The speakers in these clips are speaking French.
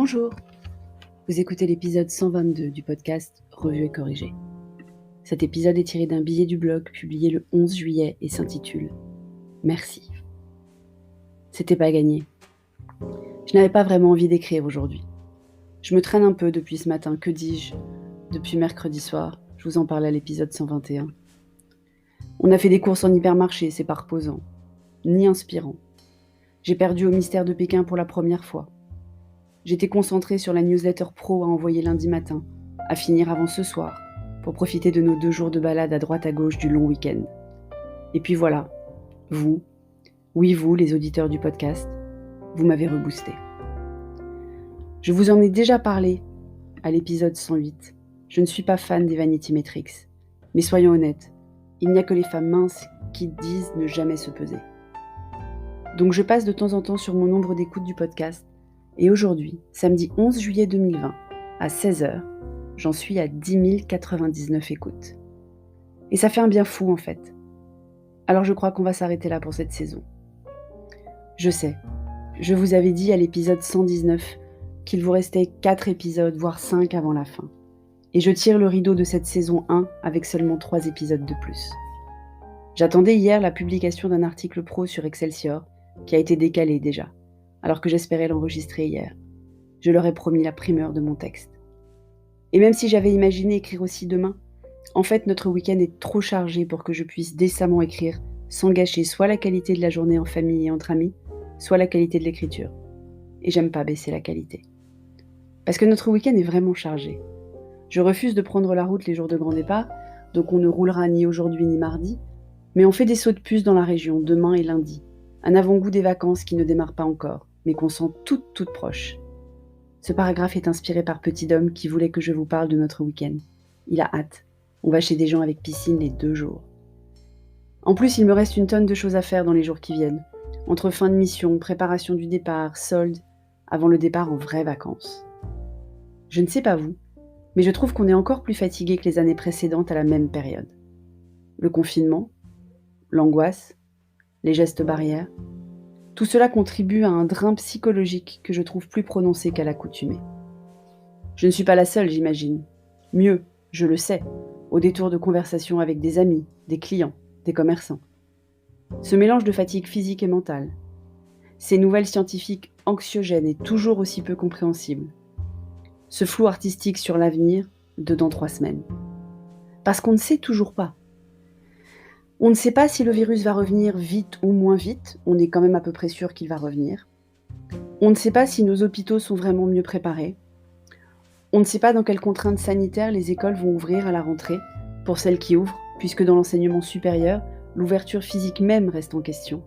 Bonjour, vous écoutez l'épisode 122 du podcast Revue et corrigée. Cet épisode est tiré d'un billet du blog publié le 11 juillet et s'intitule « Merci ». C'était pas gagné. Je n'avais pas vraiment envie d'écrire aujourd'hui. Je me traîne un peu depuis ce matin, que dis-je, depuis mercredi soir, je vous en parle à l'épisode 121. On a fait des courses en hypermarché, c'est pas reposant, ni inspirant. J'ai perdu au mystère de Pékin pour la première fois. J'étais concentrée sur la newsletter pro à envoyer lundi matin, à finir avant ce soir, pour profiter de nos 2 jours de balade à droite à gauche du long week-end. Et puis voilà, vous, oui vous, les auditeurs du podcast, vous m'avez reboosté. Je vous en ai déjà parlé à l'épisode 108. Je ne suis pas fan des Vanity Metrics. Mais soyons honnêtes, il n'y a que les femmes minces qui disent ne jamais se peser. Donc je passe de temps en temps sur mon nombre d'écoutes du podcast. Et aujourd'hui, samedi 11 juillet 2020, à 16h, j'en suis à 10 099 écoutes. Et ça fait un bien fou en fait. Alors je crois qu'on va s'arrêter là pour cette saison. Je sais, je vous avais dit à l'épisode 119 qu'il vous restait 4 épisodes, voire 5 avant la fin. Et je tire le rideau de cette saison 1 avec seulement 3 épisodes de plus. J'attendais hier la publication d'un article pro sur Excelsior, qui a été décalé déjà, alors que j'espérais l'enregistrer hier. Je leur ai promis la primeur de mon texte. Et même si j'avais imaginé écrire aussi demain, en fait notre week-end est trop chargé pour que je puisse décemment écrire sans gâcher soit la qualité de la journée en famille et entre amis, soit la qualité de l'écriture. Et j'aime pas baisser la qualité. Parce que notre week-end est vraiment chargé. Je refuse de prendre la route les jours de grand départ, donc on ne roulera ni aujourd'hui ni mardi, mais on fait des sauts de puce dans la région demain et lundi. Un avant-goût des vacances qui ne démarrent pas encore, mais qu'on sent toutes proches. Ce paragraphe est inspiré par Petit Dom qui voulait que je vous parle de notre week-end. Il a hâte. On va chez des gens avec piscine les 2 jours. En plus, il me reste une tonne de choses à faire dans les jours qui viennent. Entre fin de mission, préparation du départ, solde, avant le départ en vraies vacances. Je ne sais pas vous, mais je trouve qu'on est encore plus fatigué que les années précédentes à la même période. Le confinement, l'angoisse, les gestes barrières, tout cela contribue à un drain psychologique que je trouve plus prononcé qu'à l'accoutumée. Je ne suis pas la seule, j'imagine. Mieux, je le sais, au détour de conversations avec des amis, des clients, des commerçants. Ce mélange de fatigue physique et mentale, ces nouvelles scientifiques anxiogènes et toujours aussi peu compréhensibles, ce flou artistique sur l'avenir de dans 3 semaines. Parce qu'on ne sait toujours pas. On ne sait pas si le virus va revenir vite ou moins vite, on est quand même à peu près sûr qu'il va revenir. On ne sait pas si nos hôpitaux sont vraiment mieux préparés. On ne sait pas dans quelles contraintes sanitaires les écoles vont ouvrir à la rentrée, pour celles qui ouvrent, puisque dans l'enseignement supérieur, l'ouverture physique même reste en question.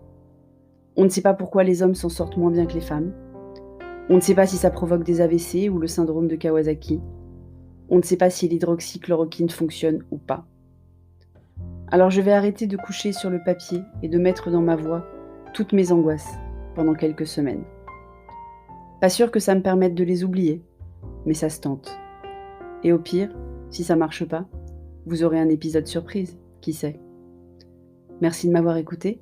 On ne sait pas pourquoi les hommes s'en sortent moins bien que les femmes. On ne sait pas si ça provoque des AVC ou le syndrome de Kawasaki. On ne sait pas si l'hydroxychloroquine fonctionne ou pas. Alors je vais arrêter de coucher sur le papier et de mettre dans ma voix toutes mes angoisses pendant quelques semaines. Pas sûr que ça me permette de les oublier, mais ça se tente. Et au pire, si ça marche pas, vous aurez un épisode surprise, qui sait. Merci de m'avoir écouté.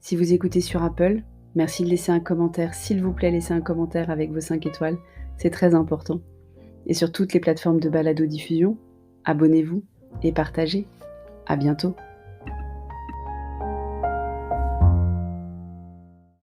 Si vous écoutez sur Apple, merci de laisser un commentaire. S'il vous plaît, laissez un commentaire avec vos 5 étoiles, c'est très important. Et sur toutes les plateformes de balado-diffusion, abonnez-vous et partagez. À bientôt.